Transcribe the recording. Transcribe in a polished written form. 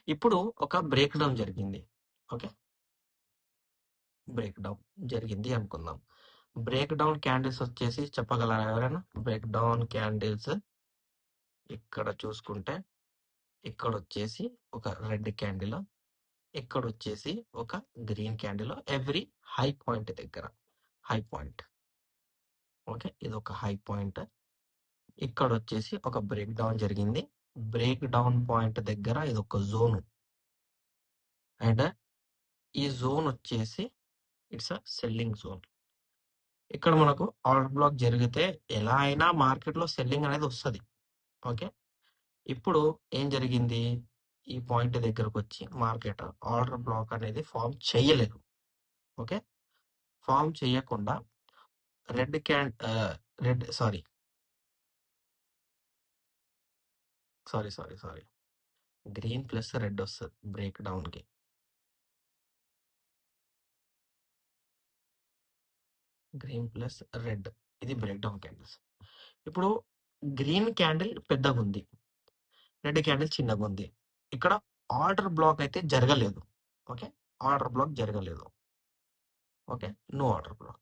ఇప్పుడు ఒక break down జరిగింది. ఓకే, బ్రేక్ డౌన్ జరిగింది అనుకుందాం. బ్రేక్ డౌన్ క్యాండిల్స్ వచ్చేసి చెప్పగలరా ఎవరైనా? బ్రేక్ డౌన్ క్యాండిల్స్ ఇక్కడ చూసుకుంటే ఇక్కడ వచ్చేసి ఒక రెడ్ క్యాండిల్, ఇక్కడ వచ్చేసి ఒక green candle every high point దగ్గర. హై పాయింట్, ఓకే, ఇది ఒక హై పాయింట్. ఇక్కడ వచ్చేసి ఒక బ్రేక్ డౌన్ జరిగింది. బ్రేక్ డౌన్ పాయింట్ దగ్గర ఇది ఒక జోన్, అండ్ ఈ జోన్ వచ్చేసి ఇట్స్ అ సెల్లింగ్ జోన్. ఇక్కడ మనకు ఆర్డర్ బ్లాక్ జరిగితే ఎలా అయినా మార్కెట్ లో సెల్లింగ్ అనేది వస్తుంది. ఓకే, ఇప్పుడు ఏం జరిగింది? ఈ పాయింట్ దగ్గరకు వచ్చి మార్కెట్ ఆర్డర్ బ్లాక్ అనేది ఫామ్ చేయలేదు. ఓకే, ఫామ్ చేయకుండా red can red sorry sorry sorry sorry green plus red వస్తుంది బ్రేక్ డౌన్ కి. గ్రీన్ ప్లస్ రెడ్, ఇది బ్రేక్ డౌన్ క్యాండిల్స్. ఇప్పుడు గ్రీన్ క్యాండిల్ పెద్దగా ఉంది, రెడ్ క్యాండిల్ చిన్నగా ఉంది. ఇక్కడ ఆర్డర్ బ్లాక్ అయితే జరగలేదు. ఓకే, ఆర్డర్ బ్లాక్ జరగలేదు. Okay, no order black.